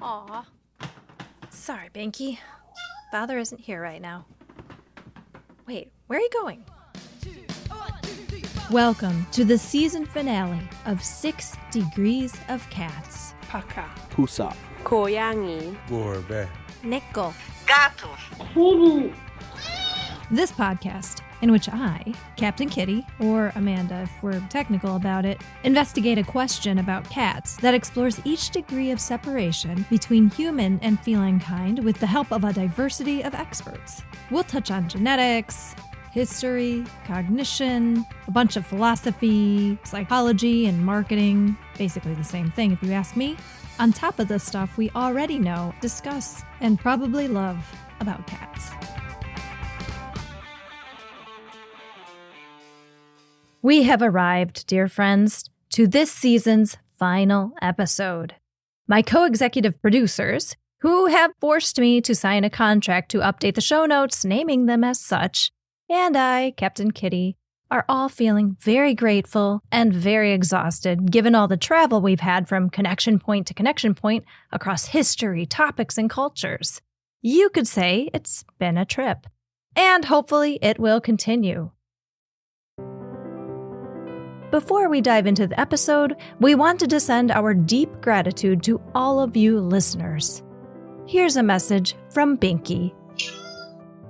Aw. Sorry, Binky. Father isn't here right now. Wait, where are you going? Welcome to the season finale of 6 Degrees of Cats. Paka. Pusa. Koyangi. Gorbe. Nico. Gato. Kitty. This podcast, in which I, Captain Kitty, or Amanda if we're technical about it, investigate a question about cats that explores each degree of separation between human and feline kind with the help of a diversity of experts. We'll touch on genetics, history, cognition, a bunch of philosophy, psychology, and marketing. Basically the same thing if you ask me. On top of the stuff we already know, discuss, and probably love about cats. We have arrived, dear friends, to this season's final episode. My co-executive producers, who have forced me to sign a contract to update the show notes, naming them as such, and I, Captain Kitty, are all feeling very grateful and very exhausted given all the travel we've had from connection point to connection point across history, topics, and cultures. You could say it's been a trip. And hopefully it will continue. Before we dive into the episode, we wanted to send our deep gratitude to all of you listeners. Here's a message from Binky.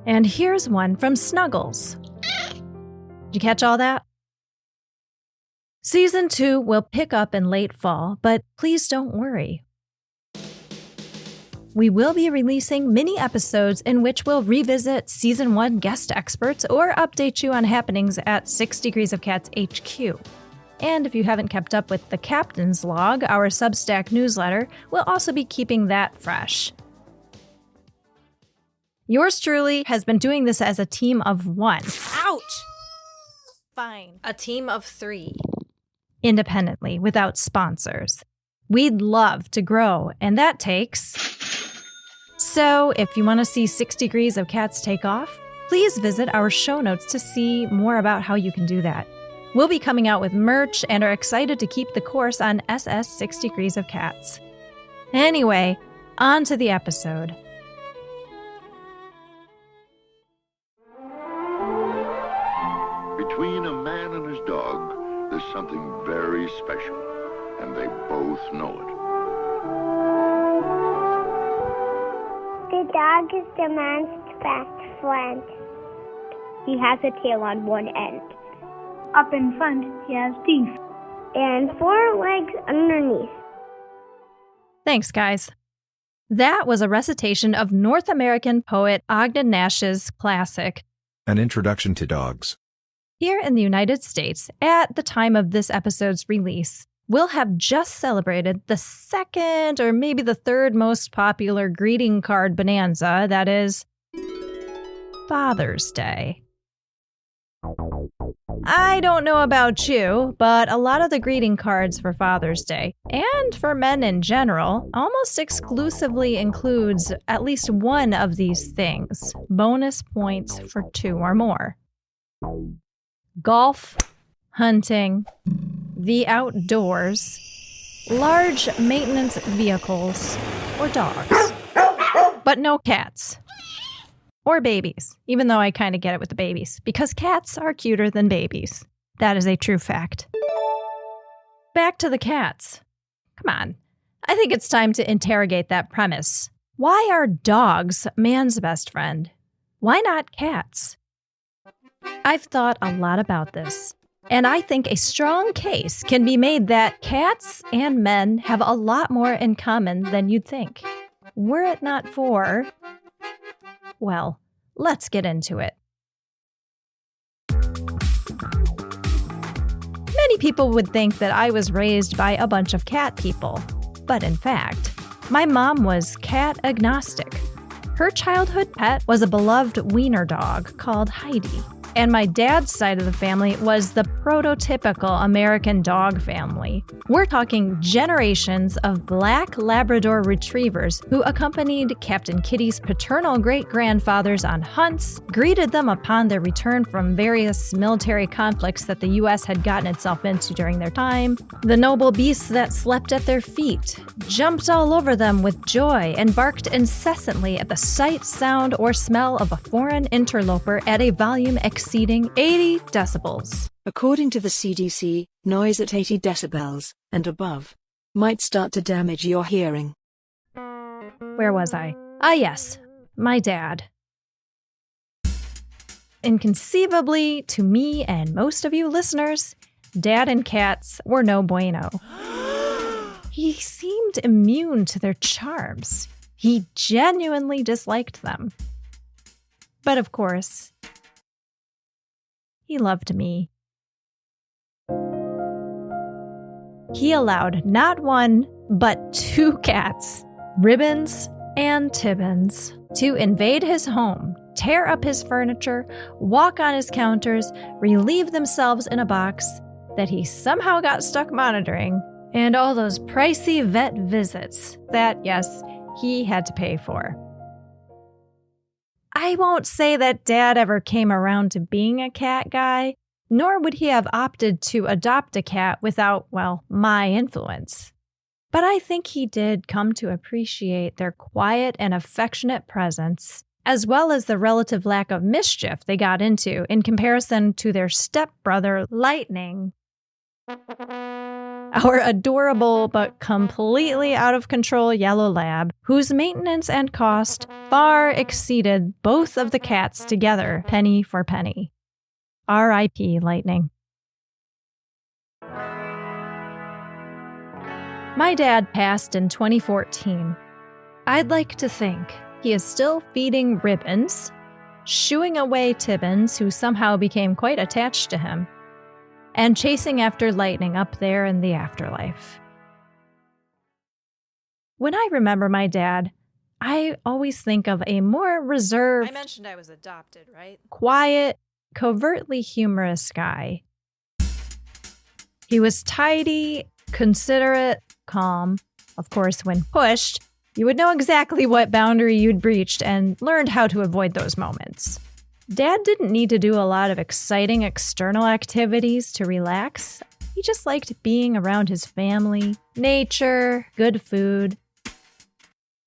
And here's one from Snuggles. Did you catch all that? Season 2 will pick up in late fall, but please don't worry. We will be releasing mini episodes in which we'll revisit Season 1 guest experts or update you on happenings at 6 Degrees of Cats HQ. And if you haven't kept up with the Captain's Log, our Substack newsletter, we'll also be keeping that fresh. Yours truly has been doing this as a team of 1. Ouch! Fine. A team of 3. Independently, without sponsors. We'd love to grow, and that takes... So, if you want to see 6 Degrees of Cats take off, please visit our show notes to see more about how you can do that. We'll be coming out with merch and are excited to keep the course on SS 6 Degrees of Cats. Anyway, on to the episode. Between a man and his dog, there's something very special, and they both know it. The dog is the man's best friend. He has a tail on one end. Up in front, he has teeth. And 4 legs underneath. Thanks, guys. That was a recitation of North American poet Ogden Nash's classic, An Introduction to Dogs. Here in the United States, at the time of this episode's release, we'll have just celebrated the 2nd or maybe the 3rd most popular greeting card bonanza, that is, Father's Day. I don't know about you, but a lot of the greeting cards for Father's Day, and for men in general, almost exclusively includes at least one of these things. Bonus points for 2 or more. Golf, hunting, the outdoors, large maintenance vehicles, or dogs. But no cats. Or babies, even though I kind of get it with the babies, because cats are cuter than babies. That is a true fact. Back to the cats. Come on. I think it's time to interrogate that premise. Why are dogs man's best friend? Why not cats? I've thought a lot about this, and I think a strong case can be made that cats and men have a lot more in common than you'd think. Were it not for... Well, let's get into it. Many people would think that I was raised by a bunch of cat people, but in fact, my mom was cat agnostic. Her childhood pet was a beloved wiener dog called Heidi, And my dad's side of the family was the prototypical American dog family. We're talking generations of black Labrador retrievers who accompanied Captain Kitty's paternal great-grandfathers on hunts, greeted them upon their return from various military conflicts that the U.S. had gotten itself into during their time, the noble beasts that slept at their feet, jumped all over them with joy, and barked incessantly at the sight, sound, or smell of a foreign interloper at a volume exceeding 80 decibels. According to the CDC, noise at 80 decibels and above might start to damage your hearing. Where was I? Ah, yes, my dad. Inconceivably, to me and most of you listeners, Dad and cats were no bueno. He seemed immune to their charms. He genuinely disliked them. But of course, he loved me. He allowed not one, but 2 cats, Ribbons and Tibbins, to invade his home, tear up his furniture, walk on his counters, relieve themselves in a box that he somehow got stuck monitoring, and all those pricey vet visits that, yes, he had to pay for. I won't say that Dad ever came around to being a cat guy, nor would he have opted to adopt a cat without, well, my influence. But I think he did come to appreciate their quiet and affectionate presence, as well as the relative lack of mischief they got into in comparison to their stepbrother, Lightning. Our adorable but completely out of control yellow lab, whose maintenance and cost far exceeded both of the cats together, penny for penny. R.I.P. Lightning. My dad passed in 2014. I'd like to think he is still feeding Ribbons, shooing away Tibbins, who somehow became quite attached to him, and chasing after Lightning up there in the afterlife. When I remember my dad, I always think of a more reserved, I mentioned I was adopted, right? quiet, covertly humorous guy. He was tidy, considerate, calm. Of course, when pushed, you would know exactly what boundary you'd breached and learned how to avoid those moments. Dad didn't need to do a lot of exciting external activities to relax. He just liked being around his family, nature, good food.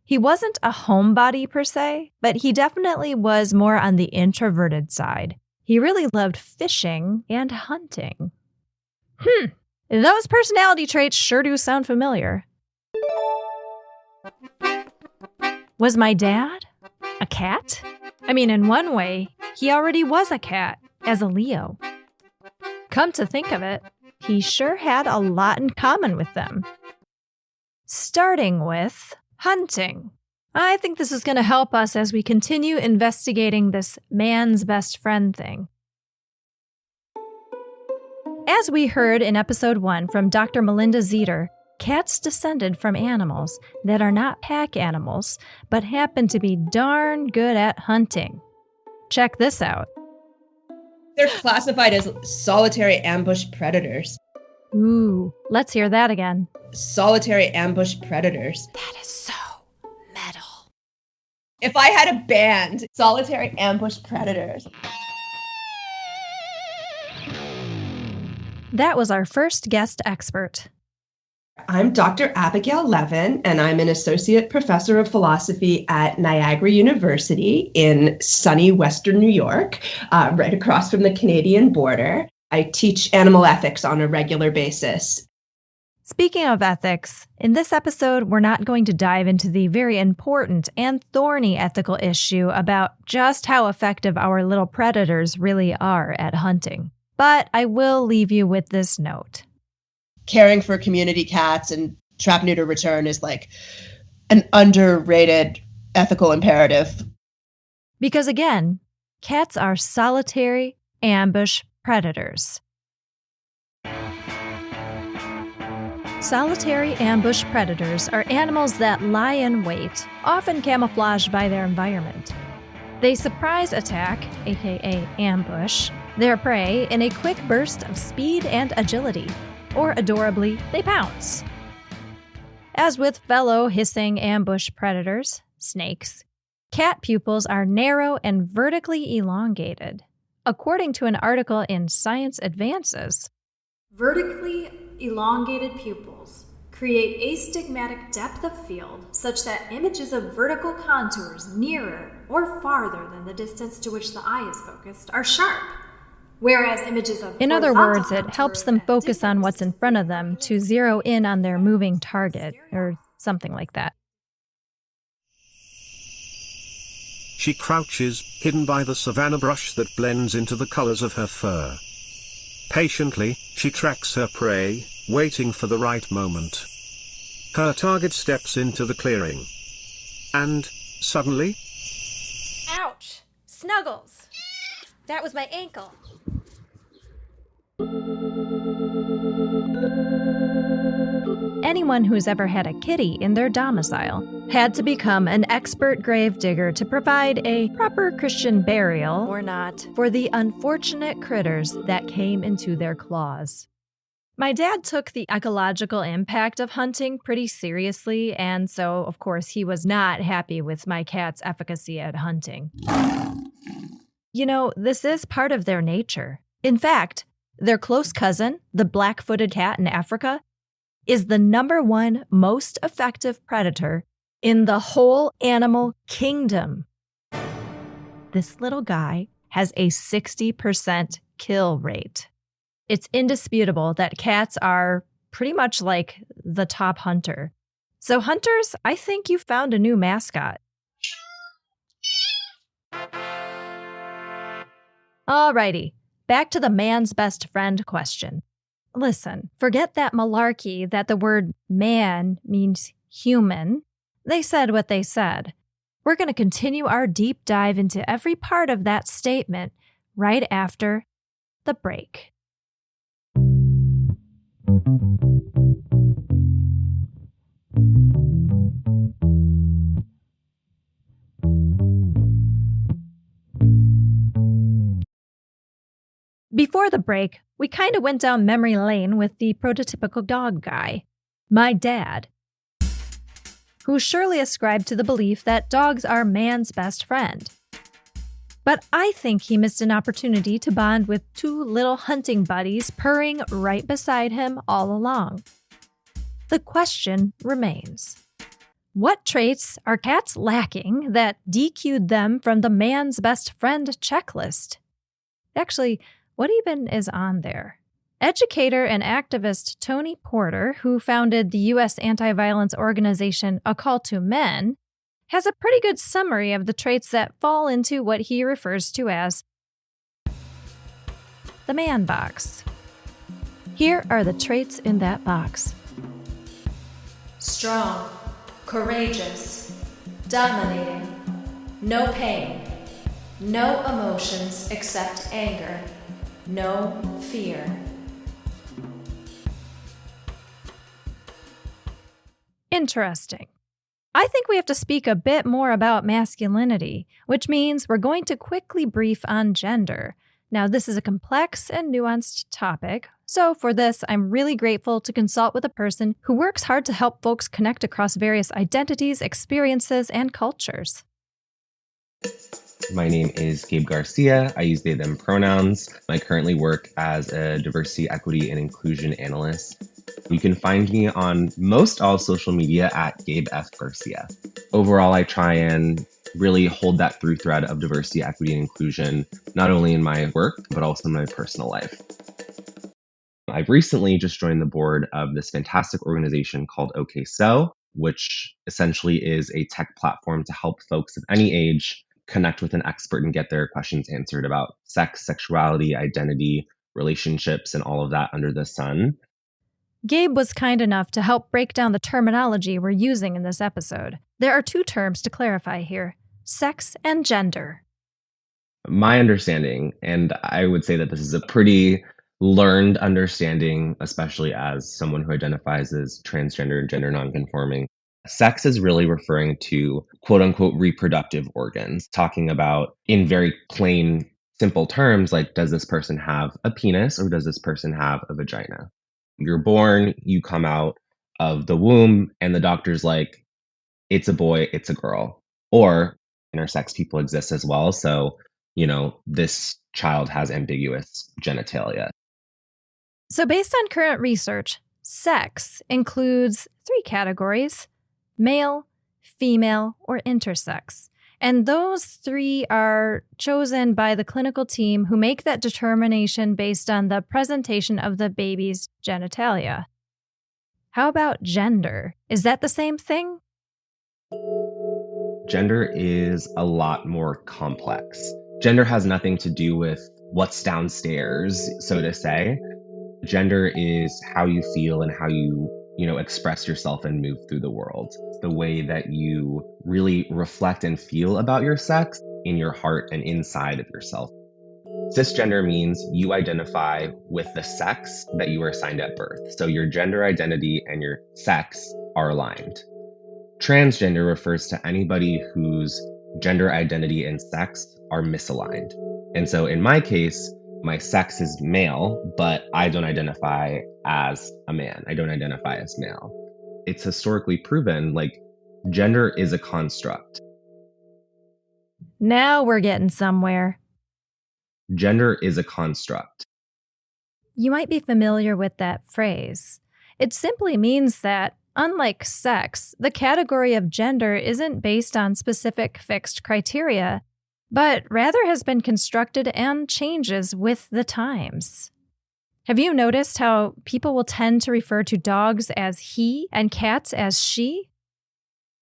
He wasn't a homebody per se, but he definitely was more on the introverted side. He really loved fishing and hunting. Those personality traits sure do sound familiar. Was my dad a cat? I mean, in one way, he already was a cat, as a Leo. Come to think of it, he sure had a lot in common with them. Starting with hunting. I think this is going to help us as we continue investigating this man's best friend thing. As we heard in episode 1 from Dr. Melinda Zeter, cats descended from animals that are not pack animals, but happen to be darn good at hunting. Check this out. They're classified as solitary ambush predators. Ooh, let's hear that again. Solitary ambush predators. That is so metal. If I had a band, solitary ambush predators. That was our first guest expert. I'm Dr. Abigail Levin, and I'm an associate professor of philosophy at Niagara University in sunny Western New York, right across from the Canadian border. I teach animal ethics on a regular basis. Speaking of ethics, in this episode, we're not going to dive into the very important and thorny ethical issue about just how effective our little predators really are at hunting. But I will leave you with this note. Caring for community cats and trap, neuter, return is like an underrated ethical imperative. Because again, cats are solitary ambush predators. Solitary ambush predators are animals that lie in wait, often camouflaged by their environment. They surprise attack, aka ambush, their prey in a quick burst of speed and agility, or adorably, they pounce. As with fellow hissing ambush predators, snakes, cat pupils are narrow and vertically elongated. According to an article in Science Advances, vertically elongated pupils create astigmatic depth of field such that images of vertical contours nearer or farther than the distance to which the eye is focused are sharp, whereas images of in other horizontal words, it helps contours them at focus different on what's in front of them to zero in on their moving target, or something like that. She crouches, hidden by the savanna brush that blends into the colors of her fur. Patiently, she tracks her prey, waiting for the right moment. Her target steps into the clearing. And, suddenly... Ouch! Snuggles! That was my ankle. Anyone who's ever had a kitty in their domicile had to become an expert grave digger to provide a proper Christian burial, Or not. for the unfortunate critters that came into their claws. My dad took the ecological impact of hunting pretty seriously, and so, of course, he was not happy with my cat's efficacy at hunting. You know, this is part of their nature. In fact, their close cousin, the black-footed cat in Africa, is the #1 most effective predator in the whole animal kingdom. This little guy has a 60% kill rate. It's indisputable that cats are pretty much like the top hunter. So hunters, I think you found a new mascot. Alrighty, back to the man's best friend question. Listen, forget that malarkey that the word man means human. They said what they said. We're going to continue our deep dive into every part of that statement right after the break. Before the break, we kind of went down memory lane with the prototypical dog guy, my dad, who surely ascribed to the belief that dogs are man's best friend. But I think he missed an opportunity to bond with two little hunting buddies purring right beside him all along. The question remains, what traits are cats lacking that DQ'd them from the man's best friend checklist? Actually, what even is on there? Educator and activist Tony Porter, who founded the U.S. anti-violence organization A Call to Men, has a pretty good summary of the traits that fall into what he refers to as the man box. Here are the traits in that box. Strong, courageous, dominating, no pain, no emotions except anger, no fear. Interesting. I think we have to speak a bit more about masculinity, which means we're going to quickly brief on gender. Now, this is a complex and nuanced topic, so for this, I'm really grateful to consult with a person who works hard to help folks connect across various identities, experiences, and cultures. My name is Gabe García. I use they, them pronouns. I currently work as a diversity, equity, and inclusion analyst. You can find me on most all social media at Gabe F. Garcia. Overall, I try and really hold that through thread of diversity, equity, and inclusion, not only in my work, but also in my personal life. I've recently just joined the board of this fantastic organization called OK So, which essentially is a tech platform to help folks of any age connect with an expert and get their questions answered about sex, sexuality, identity, relationships, and all of that under the sun. Gabe was kind enough to help break down the terminology we're using in this episode. There are two terms to clarify here: sex and gender. My understanding, and I would say that this is a pretty learned understanding, especially as someone who identifies as transgender and gender nonconforming. Sex is really referring to quote unquote reproductive organs, talking about in very plain simple terms like, does this person have a penis or does this person have a vagina? You're born, you come out of the womb, and the doctor's like, it's a boy, it's a girl. Or intersex people exist as well. So, this child has ambiguous genitalia. So based on current research, sex includes 3 categories: male, female, or intersex. And those 3 are chosen by the clinical team who make that determination based on the presentation of the baby's genitalia. How about gender? Is that the same thing? Gender is a lot more complex. Gender has nothing to do with what's downstairs, so to say. Gender is how you feel and how you express yourself and move through the world. The way that you really reflect and feel about your sex in your heart and inside of yourself. Cisgender means you identify with the sex that you were assigned at birth. So your gender identity and your sex are aligned. Transgender refers to anybody whose gender identity and sex are misaligned. And so in my case, my sex is male, but I don't identify as a man. I don't identify as male. It's historically proven, gender is a construct. Now we're getting somewhere. Gender is a construct. You might be familiar with that phrase. It simply means that, unlike sex, the category of gender isn't based on specific fixed criteria, but rather has been constructed and changes with the times. Have you noticed how people will tend to refer to dogs as he and cats as she?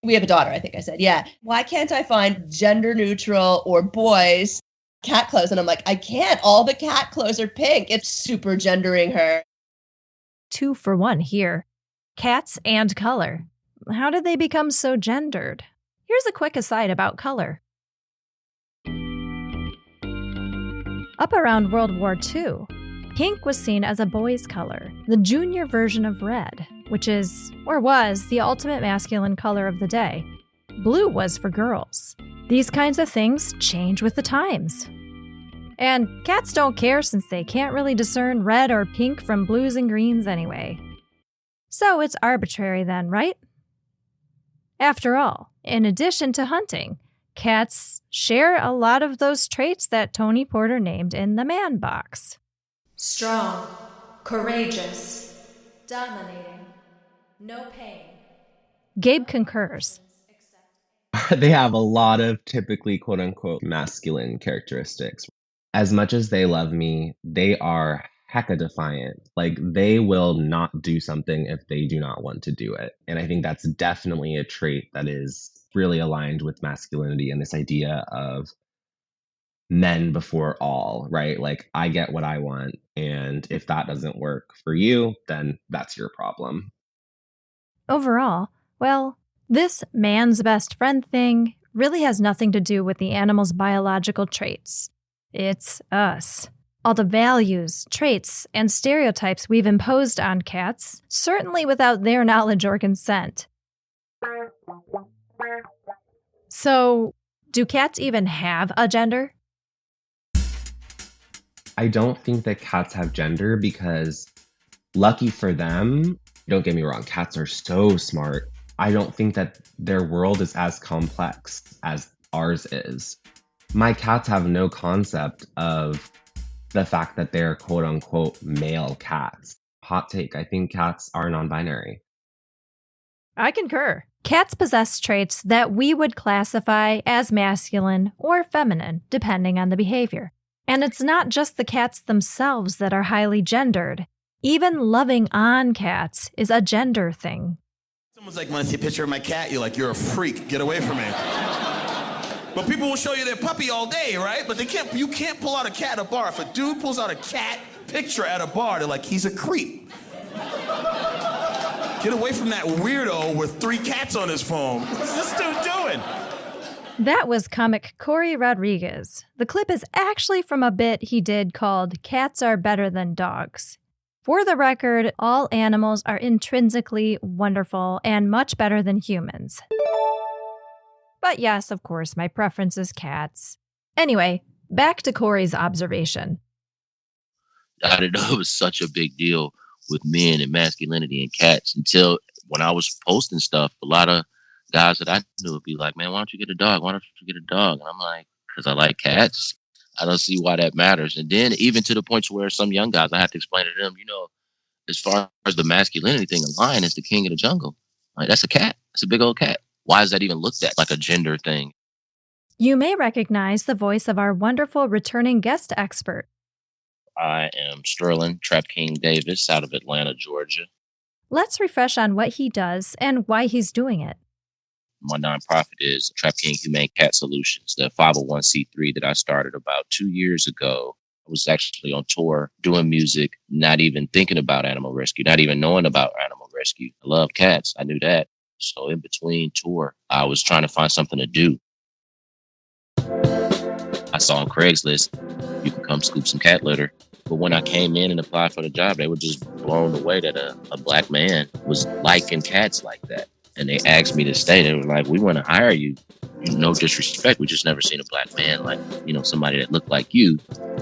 We have a daughter, I think I said. Yeah. Why can't I find gender neutral or boys cat clothes? And I'm like, I can't. All the cat clothes are pink. It's super gendering her. 2 for 1 here. Cats and color. How did they become so gendered? Here's a quick aside about color. Up around World War II, pink was seen as a boy's color, the junior version of red, which is, or was, the ultimate masculine color of the day. Blue was for girls. These kinds of things change with the times. And cats don't care since they can't really discern red or pink from blues and greens anyway. So it's arbitrary then, right? After all, in addition to hunting, cats share a lot of those traits that Tony Porter named in the man box. Strong, courageous, dominating, no pain. Gabe concurs. They have a lot of typically quote-unquote masculine characteristics. As much as they love me, they are hecka defiant. They will not do something if they do not want to do it. And I think that's definitely a trait that is really aligned with masculinity and this idea of men before all, right? I get what I want. And if that doesn't work for you, then that's your problem. Overall, well, this man's best friend thing really has nothing to do with the animal's biological traits. It's us. All the values, traits, and stereotypes we've imposed on cats, certainly without their knowledge or consent. So, do cats even have a gender? I don't think that cats have gender because, lucky for them, don't get me wrong, cats are so smart. I don't think that their world is as complex as ours is. My cats have no concept of the fact that they're quote-unquote male cats. Hot take, I think cats are non-binary. I concur. Cats possess traits that we would classify as masculine or feminine, depending on the behavior. And it's not just the cats themselves that are highly gendered. Even loving on cats is a gender thing. Someone's like, want to see a picture of my cat? You're like, you're a freak. Get away from me. But people will show you their puppy all day, right? But you can't pull out a cat at a bar. If a dude pulls out a cat picture at a bar, they're like, he's a creep. Get away from that weirdo with 3 cats on his phone. What's this dude doing? That was comic Corey Rodriguez. The clip is actually from a bit he did called Cats Are Better Than Dogs. For the record, all animals are intrinsically wonderful and much better than humans. But yes, of course, my preference is cats. Anyway, Back to Corey's observation. I didn't know it was such a big deal with men and masculinity and cats until when I was posting stuff. A lot of guys that I knew would be like, man, why don't you get a dog? Why don't you get a dog? And I'm like, because I like cats. I don't see why that matters. And then even to the point where some young guys, I have to explain to them, as far as the masculinity thing, a lion is the king of the jungle. Like, that's a cat. It's a big old cat. Why is that even looked at like a gender thing? You may recognize the voice of our wonderful returning guest expert. I am Sterling TrapKing Davis out of Atlanta, Georgia. Let's refresh on what he does and why he's doing it. My nonprofit is TrapKing Humane Cat Solutions, the 501c3 that I started about 2 years ago. I was actually on tour doing music, not even thinking about animal rescue, not even knowing about animal rescue. I love cats. I knew that. So in between tour, I was trying to find something to do. I saw on Craigslist, you can come scoop some cat litter. But when I came in and applied for the job, they were just blown away that a black man was liking cats like that. And they asked me to stay. They were like, we want to hire you. No disrespect. We just never seen a black man like, somebody that looked like you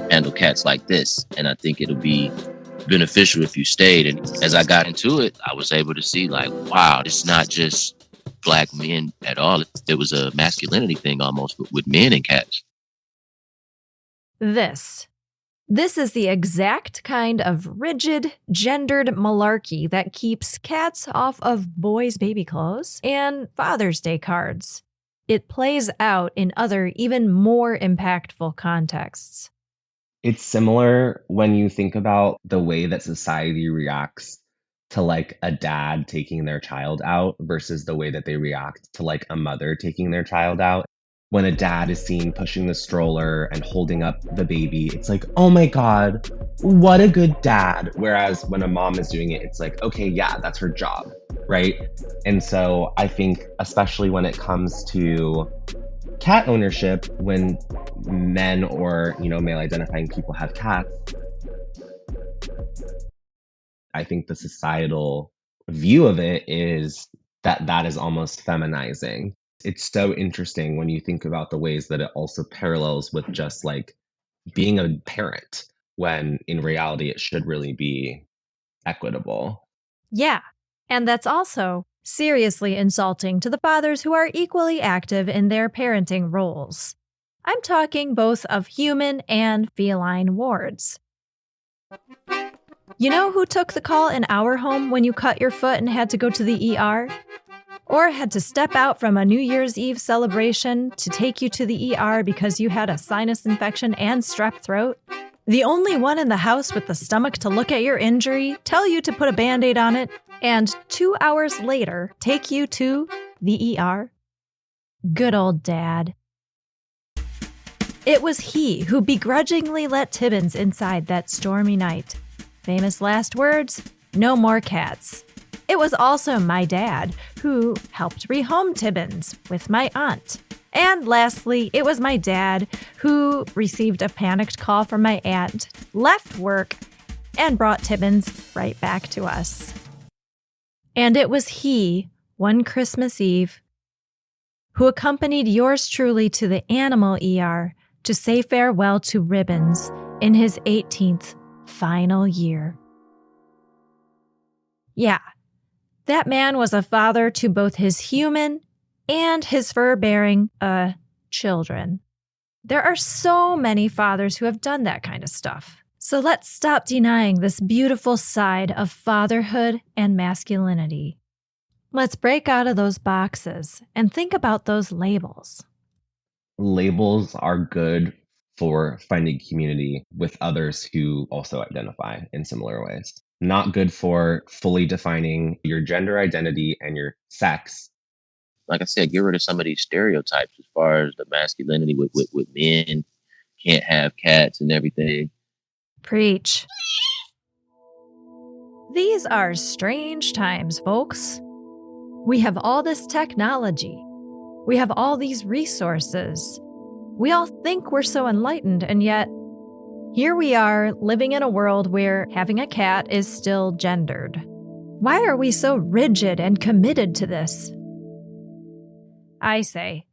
handle cats like this. And I think it'll be beneficial if you stayed. And as I got into it, I was able to see like, wow, it's not just black men at all. There was a masculinity thing almost with men and cats. This is the exact kind of rigid, gendered malarkey that keeps cats off of boys' baby clothes and Father's Day cards. It plays out in other, even more impactful contexts. It's similar when you think about the way that society reacts to like a dad taking their child out versus the way that they react to like a mother taking their child out. When a dad is seen pushing the stroller and holding up the baby, it's like, oh my God, what a good dad. Whereas when a mom is doing it, it's like, okay, yeah, that's her job, right? And so I think, especially when it comes to cat ownership, when men or, male identifying people have cats, I think the societal view of it is that is almost feminizing. It's so interesting when you think about the ways that it also parallels with just like being a parent, when in reality it should really be equitable. Yeah, and that's also seriously insulting to the fathers who are equally active in their parenting roles. I'm talking both of human and feline wards. You know who took the call in our home when you cut your foot and had to go to the ER? Or had to step out from a New Year's Eve celebration to take you to the ER because you had a sinus infection and strep throat? The only one in the house with the stomach to look at your injury, tell you to put a Band-Aid on it, and 2 hours later take you to the ER? Good old Dad. It was he who begrudgingly let Tibbins inside that stormy night. Famous last words, no more cats. It was also my dad who helped rehome Tibbins with my aunt. And lastly, it was my dad who received a panicked call from my aunt, left work, and brought Tibbins right back to us. And it was he, one Christmas Eve, who accompanied yours truly to the animal ER to say farewell to Ribbons in his 18th final year. Yeah. That man was a father to both his human and his fur-bearing, children. There are so many fathers who have done that kind of stuff. So let's stop denying this beautiful side of fatherhood and masculinity. Let's break out of those boxes and think about those labels. Labels are good for finding community with others who also identify in similar ways. Not good for fully defining your gender identity and your sex. Like I said, get rid of some of these stereotypes as far as the masculinity with men can't have cats and everything. Preach. These are strange times, folks. We have all this technology. We have all these resources. We all think we're so enlightened, and yet here we are living in a world where having a cat is still gendered. Why are we so rigid and committed to this? I say,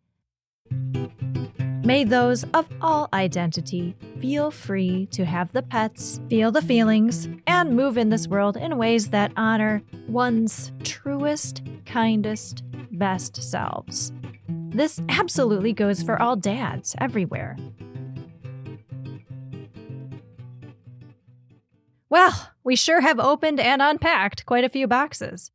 May those of all identity feel free to have the pets, feel the feelings, and move in this world in ways that honor one's truest, kindest, best selves. This absolutely goes for all dads everywhere. Well, we sure have opened and unpacked quite a few boxes.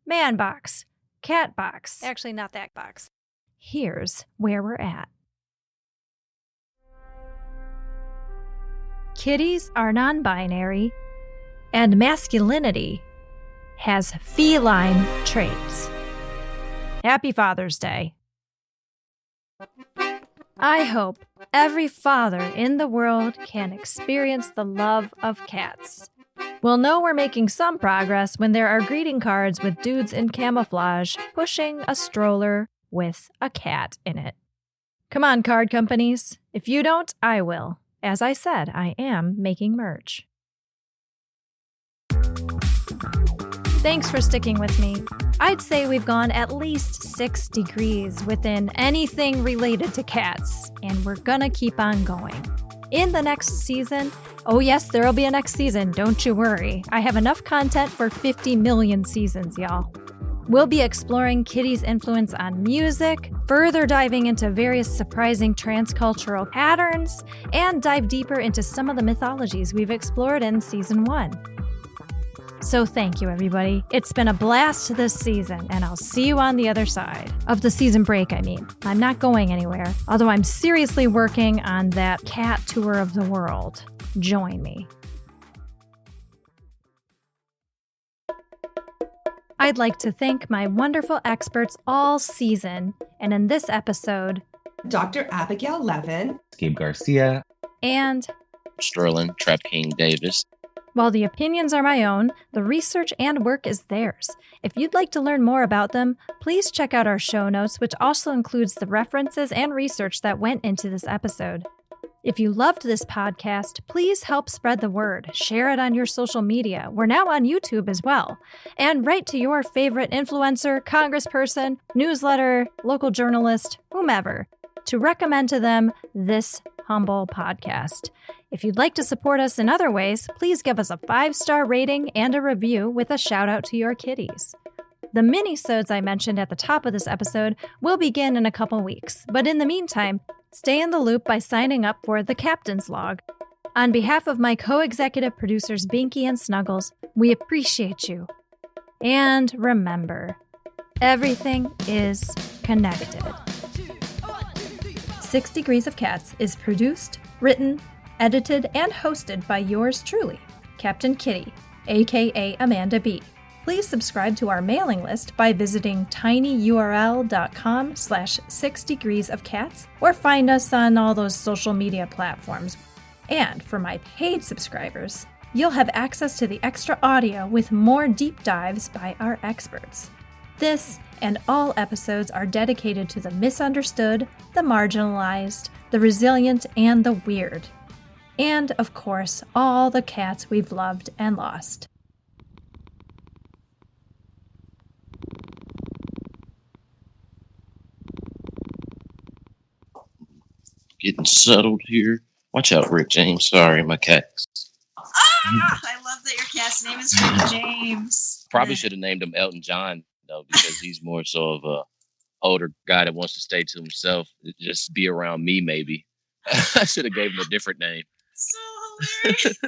Man box, cat box. Actually, not that box. Here's where we're at. Kitties are non-binary, and masculinity has feline traits. Happy Father's Day. I hope every father in the world can experience the love of cats. We'll know we're making some progress when there are greeting cards with dudes in camouflage pushing a stroller with a cat in it. Come on, card companies. If you don't, I will. As I said, I am making merch. Thanks for sticking with me. I'd say we've gone at least 6 degrees within anything related to cats, and we're gonna keep on going. In the next season, oh yes, there'll be a next season, don't you worry. I have enough content for 50 million seasons, y'all. We'll be exploring Kitty's influence on music, further diving into various surprising transcultural patterns, and dive deeper into some of the mythologies we've explored in Season 1. So thank you, everybody. It's been a blast this season, and I'll see you on the other side. Of the season break, I mean. I'm not going anywhere, although I'm seriously working on that cat tour of the world. Join me. I'd like to thank my wonderful experts all season, and in this episode, Dr. Abigail Levin, Gabe García, and Sterling TrapKing Davis. While the opinions are my own, the research and work is theirs. If you'd like to learn more about them, please check out our show notes, which also includes the references and research that went into this episode. If you loved this podcast, please help spread the word. Share it on your social media. We're now on YouTube as well. And write to your favorite influencer, congressperson, newsletter, local journalist, whomever, to recommend to them this humble podcast. If you'd like to support us in other ways, please give us a 5-star rating and a review with a shout out to your kitties. The mini-sodes I mentioned at the top of this episode will begin in a couple weeks, but in the meantime, stay in the loop by signing up for the Captain's Log. On behalf of my co-executive producers Binky and Snuggles, we appreciate you. And remember, everything is connected. 6 Degrees of Cats is produced, written, edited, and hosted by yours truly, Captain Kitty, aka Amanda B. Please subscribe to our mailing list by visiting tinyurl.com/6degreesofcats or find us on all those social media platforms. And for my paid subscribers, you'll have access to the extra audio with more deep dives by our experts. This and all episodes are dedicated to the misunderstood, the marginalized, the resilient, and the weird. And, of course, all the cats we've loved and lost. Getting settled here. Watch out, Rick James. Sorry, my cat. I love that your cat's name is Rick James. Probably should have named him Elton John, though, because he's more so of a older guy that wants to stay to himself. Just be around me, maybe. I should have gave him a different name. So hilarious.